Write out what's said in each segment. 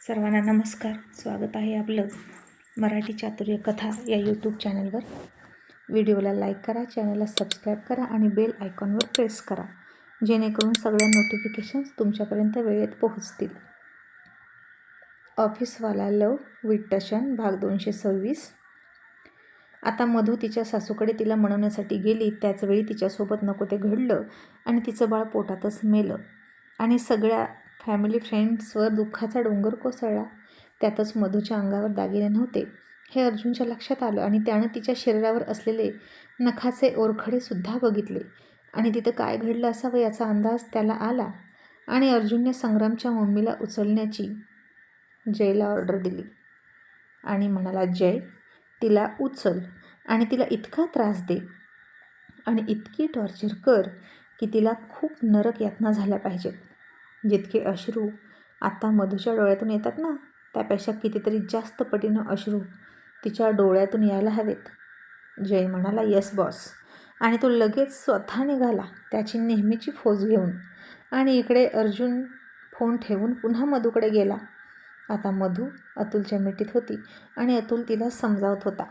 सर्वांना नमस्कार. स्वागत आहे आपलं मराठी चातुर्य कथा या यूट्यूब चॅनलवर. व्हिडिओला लाईक करा, चॅनलला सबस्क्राईब करा आणि बेल आयकॉनवर प्रेस करा, जेणेकरून सगळ्या नोटिफिकेशन्स तुमच्यापर्यंत वेळेत पोहोचतील. ऑफिसवाला लव विथ टशन भाग 226. आता मधू तिच्या सासूकडे तिला म्हणवण्यासाठी गेली. त्याचवेळी तिच्यासोबत नको ते घडलं आणि तिचं बाळ पोटातच मेलं आणि सगळ्या फॅमिली फ्रेंड्सवर दुःखाचा डोंगर कोसळला. त्यातच मधूच्या अंगावर दागिने नव्हते हे अर्जुनच्या लक्षात आलं आणि त्यानं तिच्या शरीरावर असलेले नखाचे ओरखडेसुद्धा बघितले आणि तिथं काय घडलं असावं याचा अंदाज त्याला आला. आणि अर्जुनने संग्रामच्या मम्मीला उचलण्याची जयला ऑर्डर दिली आणि म्हणाला, जय, तिला उचल आणि तिला इतका त्रास दे आणि इतकी टॉर्चर कर की तिला खूप नरक यातना झाल्या पाहिजेत. जितके अश्रू आता मधूच्या डोळ्यातून येतात ना, त्यापेक्षा कितीतरी जास्त पटीनं अश्रू तिच्या डोळ्यातून यायला हवेत. जय म्हणाला, येस बॉस. आणि तो लगेच स्वतः निघाला त्याची नेहमीची फौज घेऊन. आणि इकडे अर्जुन फोन ठेवून पुन्हा मधूकडे गेला. आता मधू अतुलच्या मिठीत होती आणि अतुल तिला समजावत होता.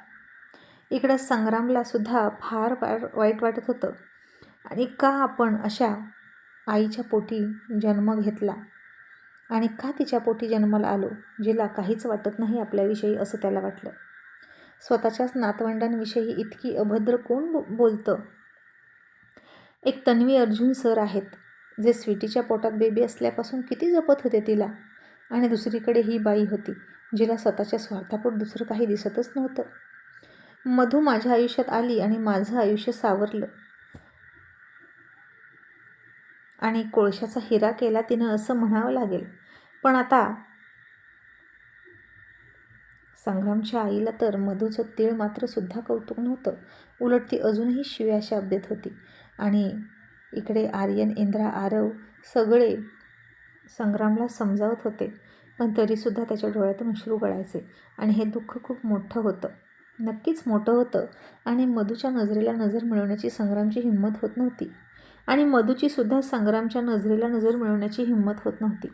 इकडं संग्रामला सुद्धा फार वाईट वाटत होतं. आणि का आपण अशा आईच्या पोटी जन्म घेतला आणि का तिच्या पोटी जन्माला आलो, जिला काहीच वाटत नाही आपल्याविषयी, असं त्याला वाटलं. स्वतःच्याच नातवंडांविषयी इतकी अभद्र कोण बोलतं. एक तन्वी अर्जुन सर आहेत, जे स्वीटीच्या पोटात बेबी असल्यापासून किती जपत होते तिला. आणि दुसरीकडे ही बाई होती, जिला स्वतःच्या स्वार्थापोट दुसरं काही दिसतच नव्हतं. मधू माझ्या आयुष्यात आली आणि माझं आयुष्य सावरलं आणि कोळशाचा हिरा केला तिनं, असं म्हणावं लागेल. पण आता संग्रामच्या आईला तर मधूचं तीळ मात्र सुद्धा कौतुक नव्हतं. उलट ती अजूनही शिव्या शाप देत होती. आणि इकडे आर्यन, इंद्रा, आरव सगळे संग्रामला समजावत होते, पण तरीसुद्धा त्याच्या डोळ्यातून अश्रू गळायचे. आणि हे दुःख खूप मोठं होतं, नक्कीच मोठं होतं. आणि मधूच्या नजरेला नजर मिळवण्याची संग्रामची हिंमत होत नव्हती आणि मधूची सुद्धा संग्रामच्या नजरेला नजर मिळवण्याची हिंमत होत नव्हती.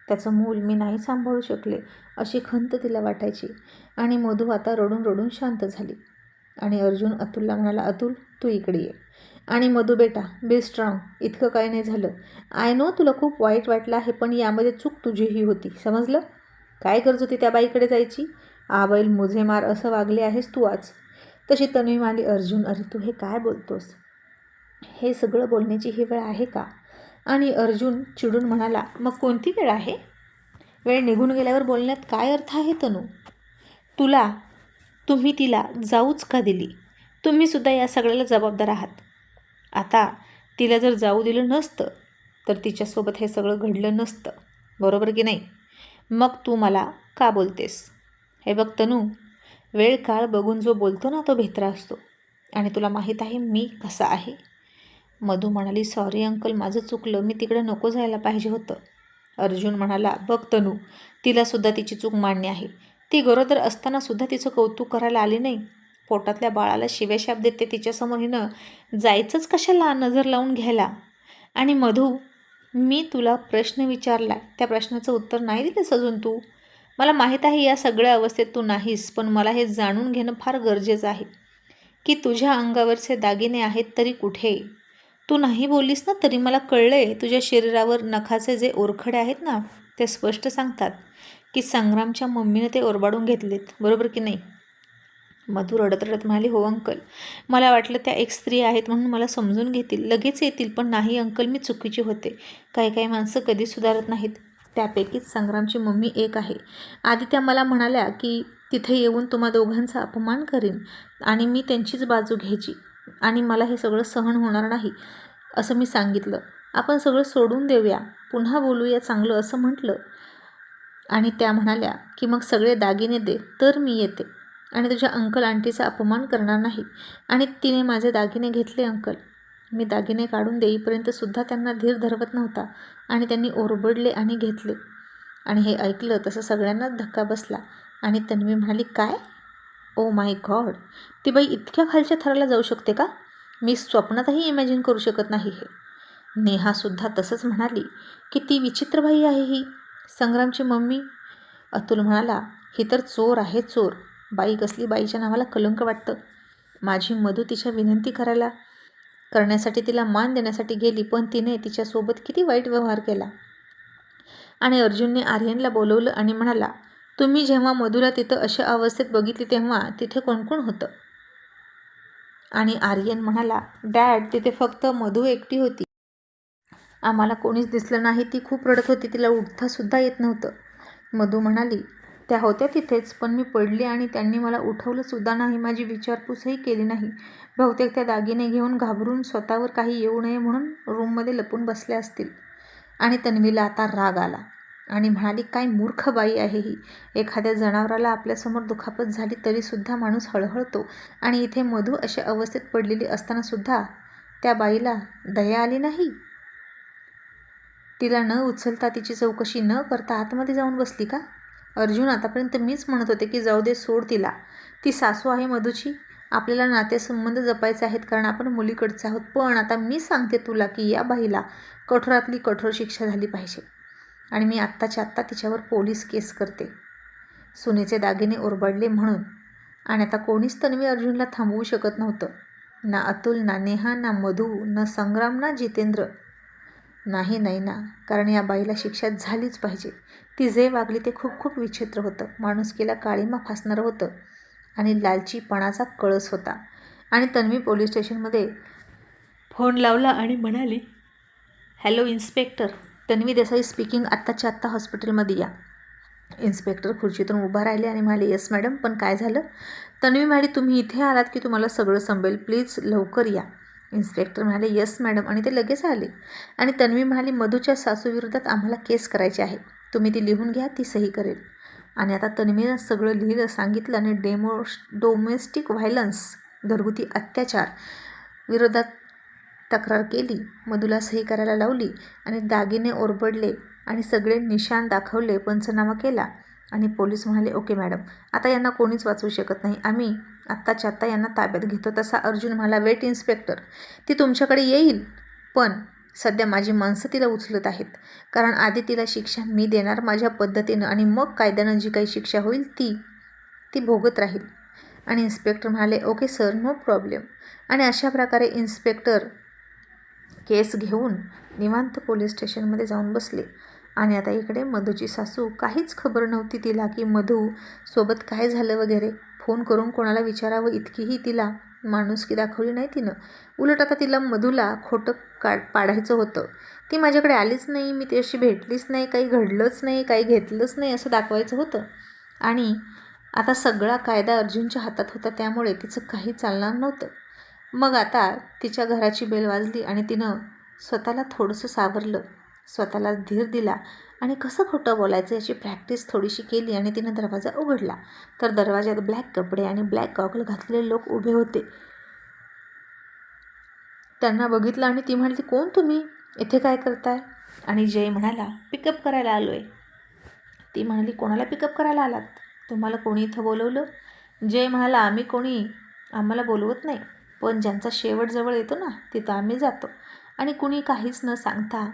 त्याचं मूल मी नाही सांभाळू शकले अशी खंत तिला वाटायची. आणि मधू आता रडून रडून शांत झाली. आणि अर्जुन अतुलला म्हणाला, अतुल तू इकडे ये. आणि मधू बेटा, बी स्ट्रॉंग, इतकं काय नाही झालं. आय नो तुला खूप वाईट वाटलं आहे, पण यामध्ये चूक तुझीही होती, समजलं. काय गरज होती त्या बाईकडे जायची. बैल मुझे मार असं वागले आहेस तू आज. तशी तन्वी म्हणाली, अर्जुन अरे तू हे काय बोलतोस, हे सगळं बोलण्याची ही वेळ आहे का. आणि अर्जुन चिडून म्हणाला, मग कोणती वेळ आहे. वेळ निघून गेल्यावर बोलण्यात काय अर्थ आहे तनू. तुम्ही तिला जाऊच का दिली. तुम्हीसुद्धा या सगळ्याला जबाबदार आहात. आता तिला जर जाऊ दिलं नसतं तर तिच्यासोबत हे सगळं घडलं नसतं, बरोबर की नाही. मग तू मला का बोलतेस. हे बघ तनू, वेळ काळ बघून जो बोलतो ना तो भेत्रा असतो आणि तुला माहीत आहे मी कसा आहे. मधू म्हणाली, सॉरी अंकल, माझं चुकलं, मी तिकडे नको जायला पाहिजे होतं. अर्जुन म्हणाला, बघ तनू, तिलासुद्धा तिची चूक मान्य आहे. ती गरोदर असतानासुद्धा तिचं कौतुक करायला आली नाही. पोटातल्या बाळाला शिव्याशाप देते तिच्यासमोर हिनं जायचंच कशाला नजर लावून घ्यायला. आणि मधू, मी तुला प्रश्न विचारला, त्या प्रश्नाचं उत्तर नाही दिलंस अजून तू. मला माहीत आहे या सगळ्या अवस्थेत तू नाहीस, पण मला हे जाणून घेणं फार गरजेचं आहे की तुझ्या अंगावरचे दागिने आहेत तरी कुठे. तू नाही बोललीस ना तरी मला कळलंय, तुझ्या शरीरावर नखाचे जे ओरखडे आहेत ना ते स्पष्ट सांगतात की संग्रामच्या मम्मीने ते ओरबाडून घेतलेत, बरोबर की नाही. मधू रडत रडत म्हणाली, हो अंकल, मला वाटलं त्या एक स्त्री आहेत म्हणून मला समजून घेतील, लगेच येतील, पण नाही अंकल, मी चुकीची होते. काही माणसं कधीच सुधारत नाहीत. त्यापैकीच संग्रामची मम्मी एक आहे. आधी त्या मला म्हणाल्या की तिथे येऊन तुम्हा दोघांचा अपमान करीन आणि मी त्यांचीच बाजू घ्यायची आणि मला हे सगळं सहन होणार नाही असं मी सांगितलं. आपण सगळं सोडून देऊया, पुन्हा बोलूया चांगलं, असं म्हटलं. आणि त्या म्हणाल्या की मग सगळे दागिने दे तर मी येते आणि तुझ्या अंकल आंटीचा अपमान करणार नाही. आणि तिने माझे दागिने घेतले अंकल. मी दागिने काढून देईपर्यंतसुद्धा त्यांना धीर धरवत नव्हता आणि त्यांनी ओरबडले आणि घेतले. आणि हे ऐकलं तसं सगळ्यांनाच धक्का बसला. आणि तन्वी म्हणाली, काय, ओ माय गॉड, ती बाई इतक्या खालच्या थराला जाऊ शकते का. मी स्वप्नातही इमॅजिन करू शकत नाही हे. नेहासुद्धा तसंच म्हणाली, किती विचित्र बाई आहे ही. संग्रामची मम्मी अतुल म्हणाला, ही तर चोर आहे चोर. बाई कसली बाईच्या नावाला कलंक वाटतं. माझी मधू तिच्या विनंती करण्यासाठी तिला मान देण्यासाठी गेली, पण तिने तिच्यासोबत किती वाईट व्यवहार केला. आणि अर्जुनने आर्यनला बोलवलं आणि म्हणाला, तुम्ही जेव्हा मधूला तिथं अशा अवस्थेत बघितली तेव्हा तिथे कोण कोण होतं? आणि आर्यन म्हणाला, डॅड, तिथे फक्त मधू एकटी होती. आम्हाला कोणीच दिसलं नाही. ती खूप रडत होती. तिला उठतासुद्धा येत नव्हतं. मधू म्हणाली, त्या होत्या तिथेच, पण मी पडली आणि त्यांनी मला उठवलंसुद्धा नाही. माझी विचारपूसही केली नाही. बहुतेक त्या दागिने घेऊन घाबरून स्वतःवर काही येऊ नये म्हणून रूममध्ये लपून बसल्या असतील. आणि तन्वीला आता राग आला आणि म्हणाली, काय मूर्ख बाई आहे ही. एखाद्या जनावराला आपल्यासमोर दुखापत झाली तरीसुद्धा माणूस हळहळतो आणि इथे मधू अशा अवस्थेत पडलेली असतानासुद्धा त्या बाईला दया आली नाही. तिला न उचलता, तिची चौकशी न करता आतमध्ये जाऊन बसली का? अर्जुन, आतापर्यंत मीच म्हणत होते की जाऊ दे, सोड तिला. ती सासू आहे मधूची. आपल्याला नातेसंबंध जपायचे आहेत कारण आपण मुलीकडचे आहोत. पण आता मी सांगते तुला की या बाईला कठोरातली कठोर शिक्षा झाली पाहिजे. आणि मी आत्ताच्या आत्ता तिच्यावर पोलीस केस करते. सुनेचे दागिने ओरबाडले म्हणून. आणि आता कोणीच तन्वी अर्जुनला थांबवू शकत नव्हतं. ना अतुल, ना नेहा, ना मधू, ना संग्राम, ना जितेंद्र. नाही ना, कारण या बाईला शिक्षा झालीच पाहिजे. ती जे वागली ते खूप खूप विचित्र होतं. माणुसकीला काळिमा फासणारं होतं आणि लालचीपणाचा कळस होता. आणि तन्वी पोलीस स्टेशनमध्ये फोन लावला आणि म्हणाली, hello inspector, Tanvi Desai speaking, आत्ताच्या आत्ता हॉस्पिटलमध्ये या. इन्स्पेक्टर खुर्चीतून उभा राहिले आणि म्हणाले, येस मॅडम, पण काय झालं? तन्वी म्हणाली, तुम्ही इथे आलात की तुम्हाला सगळं संपेल, प्लीज लवकर या. इन्स्पेक्टर म्हणाले, येस मॅडम, आणि ते लगेच आले. आणि तन्वी म्हणाली, मधूच्या सासूविरोधात आम्हाला केस करायची आहे. तुम्ही ती लिहून घ्या, ती सही करेल. आणि आता तन्वीनं सगळं लिहिलं, सांगितलं आणि डोमेस्टिक व्हायलन्स, घरगुती अत्याचार विरोधात तक्रार केली. मधूला सही करायला लावली आणि दागिने ओरबडले आणि सगळे निशाण दाखवले, पंचनामा केला. आणि पोलीस म्हणाले, ओके मॅडम, आता यांना कोणीच वाचवू शकत नाही. आम्ही आत्ताच्या आत्ता यांना ताब्यात घेतो. तसा अर्जुन म्हणाला, वेट इन्स्पेक्टर, ती तुमच्याकडे येईल, पण सध्या माझी माणसं तिला उचलत आहेत. कारण आधी तिला शिक्षा मी देणार माझ्या पद्धतीनं आणि मग कायद्यानं जी काही शिक्षा होईल ती भोगत राहील. आणि इन्स्पेक्टर म्हणाले, ओके सर, नो प्रॉब्लेम. आणि अशा प्रकारे इन्स्पेक्टर केस घेऊन निवांत पोलीस स्टेशनमध्ये जाऊन बसले. आणि आता इकडे मधूची सासू, काहीच खबर नव्हती तिला की मधू सोबत काय झालं वगैरे. फोन करून कोणाला विचारावं इतकीही तिला माणुसकी दाखवली नाही तिनं. उलट आता तिला मधूला खोटं पाडायचं होतं. ती माझ्याकडे आलीच नाही, मी तिच्याशी भेटलीच नाही, काही घडलंच नाही, काही घेतलंच नाही असं दाखवायचं होतं. आणि आता सगळा कायदा अर्जुनच्या हातात होता, त्यामुळे तिचं काही चालणार नव्हतं. मग आता तिच्या घराची बेल वाजली आणि तिनं स्वतःला थोडंसं सावरलं, स्वतःला धीर दिला आणि कसं खोटं बोलायचं याची प्रॅक्टिस थोडीशी केली. आणि तिनं दरवाजा उघडला तर दरवाजात ब्लॅक कपडे आणि ब्लॅक गॉगल घातलेले लोक उभे होते. त्यांना बघितलं आणि ती म्हणाली, कोण तुम्ही? इथे काय करताय? आणि जय म्हणाला, पिकअप करायला आलो आहे. ती म्हणाली, कोणाला पिकअप करायला आलात? तुम्हाला कोणी इथं बोलवलं? जय म्हणाला, आम्ही कोणी आम्हाला बोलवत नाही, पण ज्यांचा शेवट जवळ येतो ना तिथं आम्ही जातो आणि कुणी काहीच न सांगता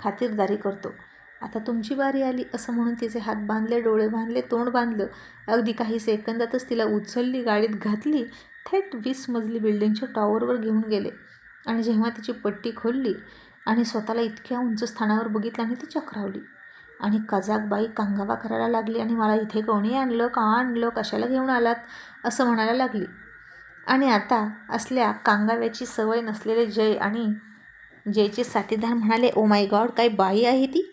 खातिरदारी करतो. आता तुमची बारी आली असं म्हणून तिचे हात बांधले, डोळे बांधले, तोंड बांधलं. अगदी काही सेकंदातच तिला उचलली, गाडीत घातली, थेट 20 मजली बिल्डिंगच्या टॉवरवर घेऊन गेले. आणि जेव्हा तिची पट्टी खोलली आणि स्वतःला इतक्या उंच स्थानावर बघितलं आणि ती चक्रावली. आणि कजाक बाई कांगावा करायला लागली आणि मला इथे कोणी आणलं, का आणलं, कशाला घेऊन आलात असं म्हणायला लागली. आणि आता असल्या कांगाव्याची सवय नसलेले जय आणि जयचे साथीदार म्हणाले, ओ माय गॉड, काय बाई आहे ती?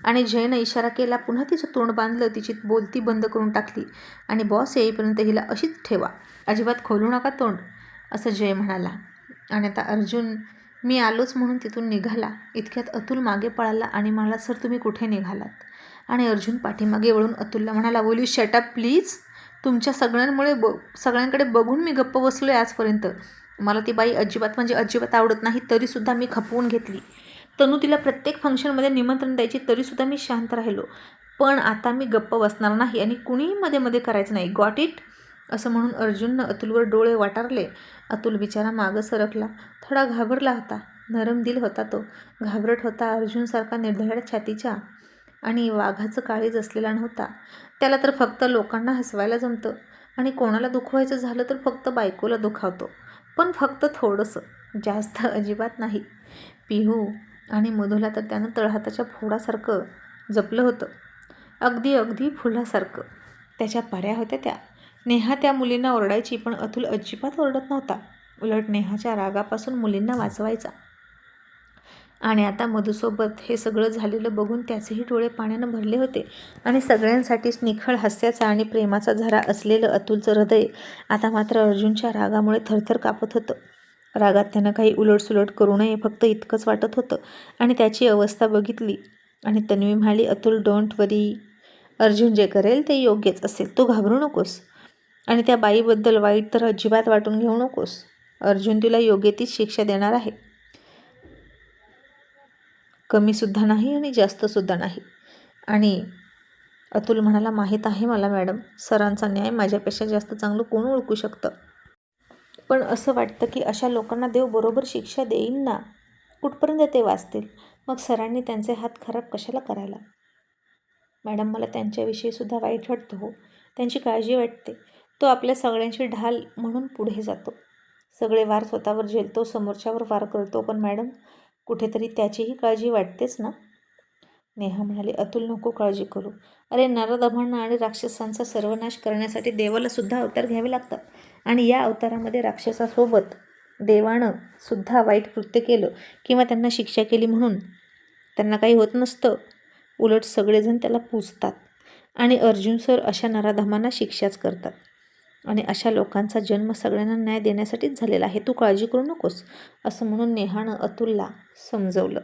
आणि जयनं इशारा केला, पुन्हा तिचं तोंड बांधलं, तिची बोलती बंद करून टाकली. आणि बॉस येईपर्यंत हिला अशीच ठेवा, अजिबात खोलू नका तोंड, असं जय म्हणाला. आणि आता अर्जुन मी आलोच म्हणून तिथून निघाला. इतक्यात अतुल मागे पळाला आणि म्हणाला, सर तुम्ही कुठे निघालात? आणि अर्जुन पाठीमागे वळून अतुलला म्हणाला, will you shut up please? तुमच्या सगळ्यांमुळे सगळ्यांकडे बघून मी गप्प बसलो आहे आजपर्यंत. मला ती बाई अजिबात म्हणजे अजिबात आवडत नाही, तरीसुद्धा मी खपवून घेतली. तनू तिला प्रत्येक फंक्शनमध्ये निमंत्रण द्यायची, तरीसुद्धा मी शांत राहिलो. पण आता मी गप्प बसणार नाही आणि कुणीही मध्ये मध्ये करायचं नाही, गॉट इट? असं म्हणून अर्जुननं अतुलवर डोळे वाटारले. अतुल बिचारा मागं सरकला. थोडा घाबरला होता, नरम दिल होता तो, घाबरट होता. अर्जुनसारखा निर्धाड छातीच्या आणि वाघाचं काळीज असलेला नव्हता. त्याला तर फक्त लोकांना हसवायला जमतं आणि कोणाला दुखवायचं झालं तर फक्त बायकोला दुखावतो, पण फक्त थोडंसं, जास्त अजिबात नाही. पिहू आणि मधूला तर त्यानं तळहाताच्या फोडासारखं जपलं होतं, अगदी अगदी फुलासारखं. त्याच्या पऱ्या होत्या त्या. नेहा त्या मुलींना ओरडायची, पण अतुल अजिबात ओरडत नव्हता. उलट नेहाच्या रागापासून मुलींना वाचवायचा. आणि आता मधूसोबत हे सगळं झालेलं बघून त्याचेही डोळे पाण्यानं भरले होते आणि सगळ्यांसाठीच निखळ हास्याचा आणि प्रेमाचा झरा असलेलं अतुलचं हृदय आता मात्र अर्जुनच्या रागामुळे थरथर कापत होतं. रागात त्यानं काही उलटसुलट करू नये, फक्त इतकंच वाटत होतं. आणि त्याची अवस्था बघितली आणि तन्वी म्हणाली, अतुल डोंट वरी, अर्जुन जे करेल ते योग्यच असेल, तू घाबरू नकोस. आणि त्या बाईबद्दल वाईट तर अजिबात वाटून घेऊ नकोस. अर्जुन तुला योग्य तीच शिक्षा देणार आहे. कमीसुद्धा नाही आणि जास्तसुद्धा नाही. आणि अतुल म्हणाला, माहीत आहे मला मॅडम, सरांचा न्याय माझ्यापेक्षा जास्त चांगलं कोण ओळखू शकतं. पण असं वाटतं की अशा लोकांना देव बरोबर शिक्षा देईल ना. कुठपर्यंत ते वाचतील? मग सरांनी त्यांचे हात खराब कशाला करायला? मॅडम, मला त्यांच्याविषयीसुद्धा वाईट वाटतं हो. त्यांची काळजी वाटते. तो आपल्या सगळ्यांची ढाल म्हणून पुढे जातो. सगळे वार स्वतःवर झेलतो, समोरच्यावर वार करतो, पण मॅडम कुठेतरी त्याचीही काळजी वाटतेच ना. नेहा म्हणाली, अतुल नको काळजी करू. अरे नरदमन आणि राक्षसांचा सर्वनाश करण्यासाठी देवाला सुद्धा अवतार घ्यावे लागतात. आणि या अवतारामध्ये राक्षसासोबत देवानं सुद्धा वाईट कृत्य केलं किंवा त्यांना शिक्षा केली म्हणून त्यांना काही होत नसतं. उलट सगळेजण त्याला पूजतात आणि अर्जुन सर अशा नराधमांना शिक्षाच करतात. आणि अशा लोकांचा जन्म सगळ्यांना न्याय देण्यासाठीच झालेला आहे. तू काळजी करू नकोस, असं म्हणून नेहानं अतुलला समजवलं.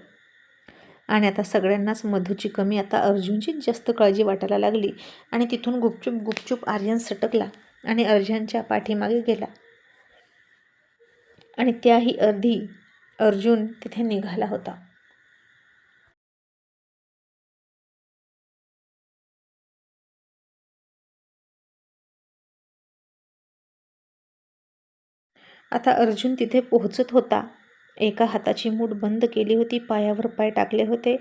आणि आता सगळ्यांनाच मधूची कमी आता अर्जुनचीच जास्त काळजी वाटायला लागली. आणि तिथून गुपचूप गुपचूप आर्यन सटकला आणि अर्जुनच्या पाठीमागे गेला. आणि त्याही अर्धी अर्जुन तिथे निघाला होता. आता अर्जुन तिथे पोहोचत होता. एका हाताची मूठ बंद केली होती, पायावर पाय टाकले होते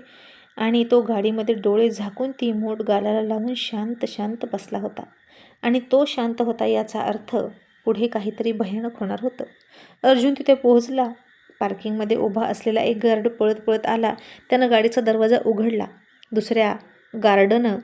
आणि तो गाडीमध्ये डोळे झाकून ती मूठ गालाला लावून शांत शांत बसला होता. आणि तो शांत होता याचा अर्थ पुढे काहीतरी भयानक होणार होतं. अर्जुन तिथे पोहोचला. पार्किंगमध्ये उभा असलेला एक गार्ड पळत पळत आला. त्यानं गाडीचा दरवाजा उघडला. दुसऱ्या गार्डनं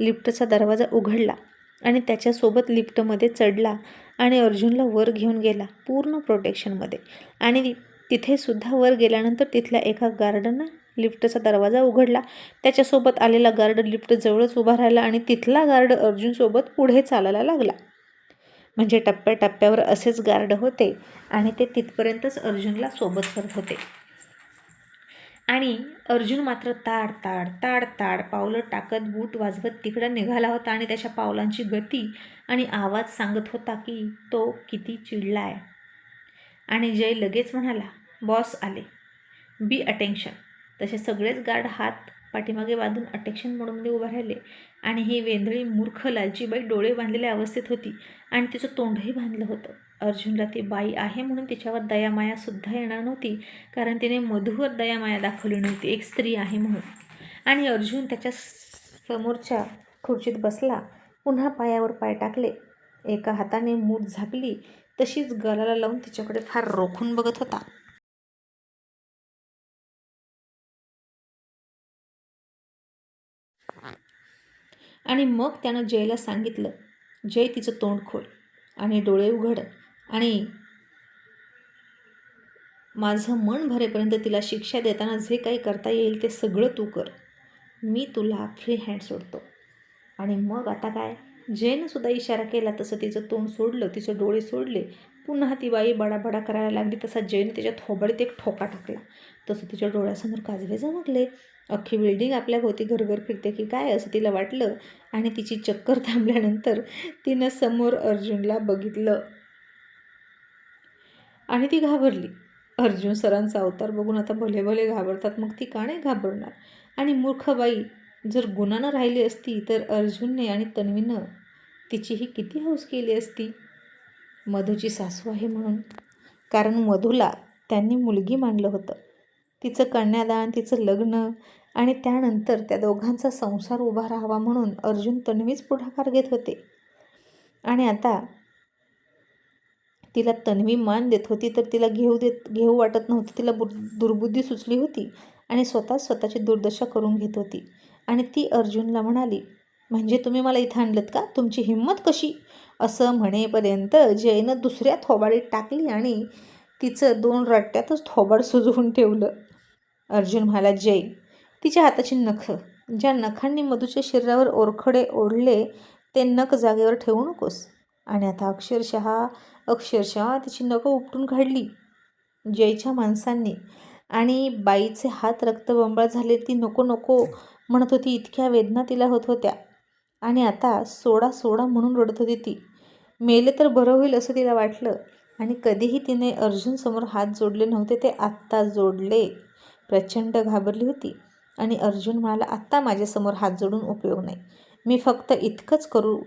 लिफ्टचा दरवाजा उघडला आणि त्याच्यासोबत लिफ्टमध्ये चढला आणि अर्जुनला वर घेऊन गेला पूर्ण प्रोटेक्शनमध्ये. आणि तिथेसुद्धा वर गेल्यानंतर तिथल्या एका गार्डनं लिफ्टचा दरवाजा उघडला. त्याच्यासोबत आलेला गार्ड लिफ्ट जवळच उभा राहिला आणि तिथला गार्ड अर्जुनसोबत पुढे चालायला लागला. म्हणजे टप्प्याटप्प्यावर असेच गार्ड होते आणि ते तिथपर्यंतच अर्जुनला सोबत करत होते. आणि अर्जुन मात्र ताड ताड ताड ताड पावलं टाकत बूट वाजवत तिकडं निघाला होता. आणि त्याच्या पावलांची गती आणि आवाज सांगत होता की तो किती चिडलाय. आणि जय लगेच म्हणाला, बॉस आले, बी अटेन्शन. तसे सगळेच गार्ड हात पाठीमागे बांधून अटेन्शन मोडमध्ये उभा राहिले. आणि ही वेंधळी मूर्ख लालची बाई डोळे बांधलेल्या अवस्थेत होती आणि तिचं तोंडही बांधलं होतं. अर्जुनला ती बाई आहे म्हणून तिच्यावर दयामायासुद्धा येणार नव्हती, कारण तिने मधूवर दयामाया दाखवली नव्हती, एक स्त्री आहे म्हणून. आणि अर्जुन त्याच्या समोरच्या खुर्चीत बसला, पुन्हा पायावर पाय टाकले, एका हाताने मूठ झाकली, तशीच गळाला लावून तिच्याकडे फार रोखून बघत होता. आणि मग त्यानं जयला सांगितलं, जय तिचं तोंड खोल आणि डोळे उघड आणि माझं मन भरेपर्यंत तिला शिक्षा देताना जे काही करता येईल ते सगळं तू कर. मी तुला फ्री हँड सोडतो. आणि मग आता काय? जयनं सुद्धा इशारा केला तसं तिचं तोंड सोडलं, तिचे डोळे सोडले. पुन्हा ती बाई बडाबडा करायला लागली. तसा जयनं त्याच्या थोबाडीत एक ठोका टाकला. तसं तिच्या डोळ्यासमोर काजवे चमकले. अख्खी बिल्डिंग आपल्या भोवती घरघर फिरते की काय असं तिला वाटलं. आणि तिची चक्कर थांबल्यानंतर तिनं समोर अर्जुनला बघितलं आणि ती घाबरली. अर्जुन सरांचा अवतार बघून आता भले भले घाबरतात, मग ती का नाही घाबरणार? आणि मूर्ख बाई जर गुणानं राहिली असती तर अर्जुनने आणि तन्वीनं तिचीही किती हौस केली असती, मधूची सासू आहे म्हणून. कारण मधूला त्यांनी मुलगी मानलं होतं. तिचं कन्यादान, तिचं लग्न आणि त्यानंतर त्या दोघांचा संसार उभा राहावा म्हणून अर्जुन तन्वीच पुढाकार घेत होते. आणि आता तिला तन्वी मान देत होती तर तिला घेऊ वाटत नव्हतं. तिला दुर्बुद्धी सुचली होती आणि स्वतःची दुर्दशा करून घेत होती. आणि ती अर्जुनला म्हणाली, म्हणजे तुम्ही मला इथं आणलंत का? तुमची हिंमत कशी? असं म्हणेपर्यंत जयनं दुसऱ्या थोबाडीत टाकली आणि तिचं 2 रट्ट्यातच थोबाड सुजवून ठेवलं. अर्जुन म्हणाला, जय, तिच्या हाताची नखं, ज्या नखांनी मधूच्या शरीरावर ओरखडे ओढले ते नख जागेवर ठेवू नकोस. आणि आता अक्षरशः तिची नखं उपटून काढली जयच्या माणसांनी. आणि बाईचे हात रक्तबंबाळ झाले. ती नको नको म्हणत होती, इतक्या वेदना तिला होत होत्या. आणि आता सोडा सोडा म्हणून रडत होती ती. मेले तर बरं होईल असं तिला वाटलं. आणि कधीही तिने अर्जुनसमोर हात जोडले नव्हते, ते आत्ता जोडले. प्रचंड घाबरली होती. आणि अर्जुन म्हणाला, आत्ता माझ्यासमोर हात जोडून उपयोग नाही. मी फक्त इतकंच करू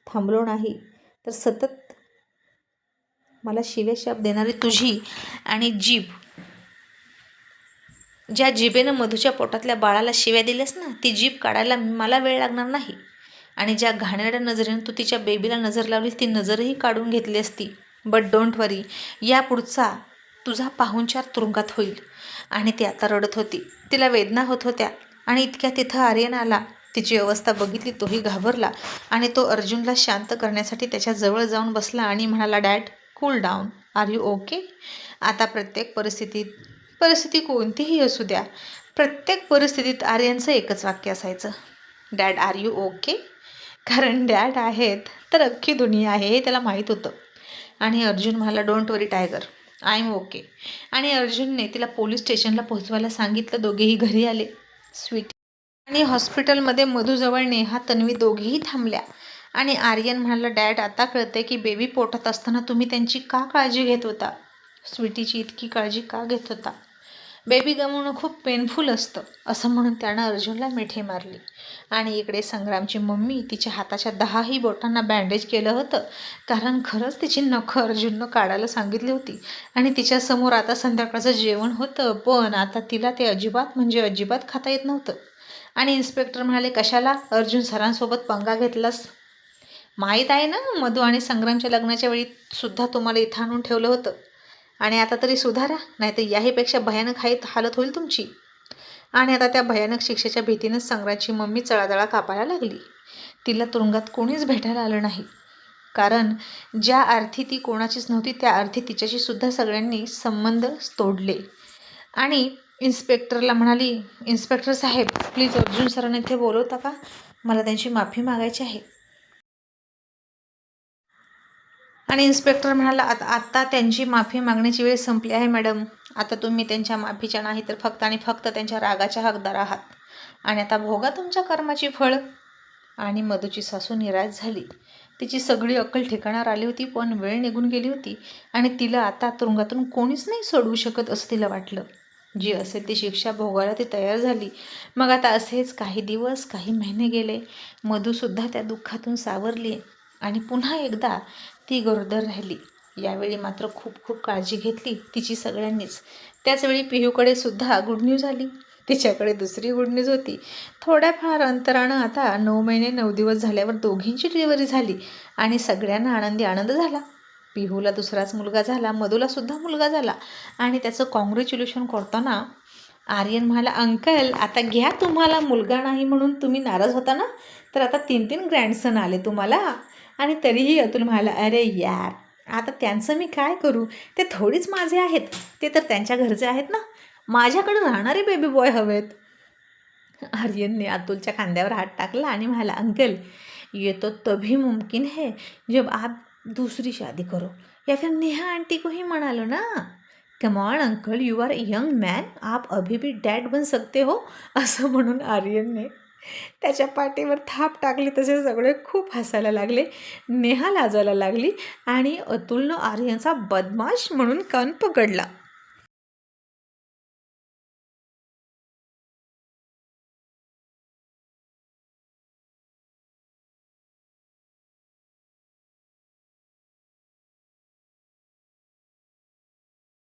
थांबलो नाही तर सतत मला शिव्याशाप देणारी तुझी आणि जीभ, ज्या जिभेनं मधूच्या पोटातल्या बाळाला शिव्या दिल्यास ना, ती जीभ काढायला मला वेळ लागणार नाही. आणि ज्या घाणेरड्या नजरेनं तू तिच्या बेबीला नजर लावलीस ती नजरही काढून घेतली असती. बट डोंट वरी, यापुढचा तुझा पाहुणचार तुरुंगात होईल. आणि ती आता रडत होती. तिला वेदना होत होत्या. आणि इतक्या तिथं आर्यन आला. तिची अवस्था बघितली तोही घाबरला. आणि तो अर्जुनला शांत करण्यासाठी त्याच्या जवळ जाऊन बसला आणि म्हणाला, dad, cool down. Are you okay? आता परिस्थिती कोणतीही असू द्या, प्रत्येक परिस्थितीत आर्यनचं एकच वाक्य असायचं, डॅड, आर यू ओके? कारण डॅड आहेत तर अख्खी दुनिया आहे हे त्याला माहीत होतं. आणि अर्जुन म्हणाला, don't worry tiger, I am okay. आणि अर्जुनने तिला पोलीस स्टेशनला पोहोचवायला सांगितलं. दोघेही घरी आले. स्वीटी आणि हॉस्पिटलमध्ये मधूजवळ नेहा, तन्वी दोघेही थांबल्या. आणि आर्यन म्हणाला, डॅड, आता कळतंय की बेबी पोटात असताना तुम्ही त्यांची का काळजी घेत होता? स्वीटीची इतकी काळजी का घेत होता? बेबी गमावणं खूप पेनफुल असतं असं म्हणून त्यानं अर्जुनला मिठी मारली. आणि इकडे संग्रामची मम्मी तिच्या हाताच्या 10ही बोटांना बँडेज केलं होतं. कारण खरंच तिची नखं अर्जुननं काढायला सांगितली होती. आणि तिच्यासमोर आता संध्याकाळचं जेवण होतं, पण आता तिला ते अजिबात खाता येत नव्हतं. आणि इन्स्पेक्टर म्हणाले, कशाला अर्जुन सरांसोबत पंगा घेतलास? माहीत आहे ना, मधू आणि संग्रामच्या लग्नाच्या वेळी सुद्धा तुम्हाला इथं आणून ठेवलं होतं. आणि आता तरी सुधारा, नाहीतर याहीपेक्षा भयानक हालत होईल तुमची. आणि आता त्या भयानक शिक्षेच्या भीतीनंच संग्रामची मम्मी चळाचळा कापायला लागली. तिला तुरुंगात कोणीच भेटायला आलं नाही. कारण ज्या अर्थी ती कोणाचीच नव्हती त्या अर्थी तिच्याशी सुद्धा सगळ्यांनी संबंध तोडले. आणि इन्स्पेक्टरला म्हणाली, इन्स्पेक्टर साहेब, प्लीज अर्जुन सरांना इथे बोलवता का? मला त्यांची माफी मागायची आहे. आणि इन्स्पेक्टर म्हणाला, आता त्यांची माफी मागण्याची वेळ संपली आहे मॅडम. आता तुम्ही त्यांच्या माफीच्या नाही तर फक्त आणि फक्त त्यांच्या रागाच्या हकदार आहात. आणि आता भोगा तुमच्या कर्माची फळं. आणि मधूची सासू निराश झाली. तिची सगळी अक्कल ठिकाणावर आली होती, पण वेळ निघून गेली होती. आणि तिला आता तुरुंगातून कोणीच नाही सोडवू शकत असं तिला वाटलं. जी असेल ती शिक्षा भोगायला ती तयार झाली. मग आता असेच काही दिवस, काही महिने गेले. मधूसुद्धा त्या दुःखातून सावरली आणि पुन्हा एकदा ती गरोदर राहिली. यावेळी मात्र खूप काळजी घेतली तिची सगळ्यांनीच. त्याचवेळी पिहूकडे सुद्धा गुड न्यूज आली. तिच्याकडे दुसरी गुड न्यूज होती. थोड्याफार अंतरानं आता 9 महिने 9 दिवस झाल्यावर दोघींची डिलिव्हरी झाली. आणि सगळ्यांना आनंद झाला. पिहूला दुसराच मुलगा झाला, मधूला सुद्धा मुलगा झाला. आणि त्याचं कॉंग्रॅच्युलेशन करताना आर्यन म्हणाला, अंकल, आता घ्या, तुम्हाला मुलगा नाही म्हणून तुम्ही नाराज होता ना, तर आता 3 ग्रँडसन आले तुम्हाला. आणि तरीही अतुल म्हणाला, अरे यार, आता त्यांचं मी काय करू? ते थोडीच माझे आहेत, ते तर त्यांच्या घरचे आहेत ना. माझ्याकडे राहणारे बेबी बॉय हवेत. आर्यनने अतुलच्या खांद्यावर हात टाकला आणि म्हणाला, अंकल, ये तो तभी मुमकिन है जब आप दूसरी शादी करो या फिर नेहा आंटी को ही मना लो ना. Come on uncle, you are young man, आप अभी भी डॅड बन सकते हो. असं म्हणून आर्यनने त्याच्या पाठीवर थाप टाकली. तसे सगळे खूप हसायला लागले. नेहा लाजायला लागली आणि अतुलनं आर्यनचा बदमाश म्हणून कान पकडला.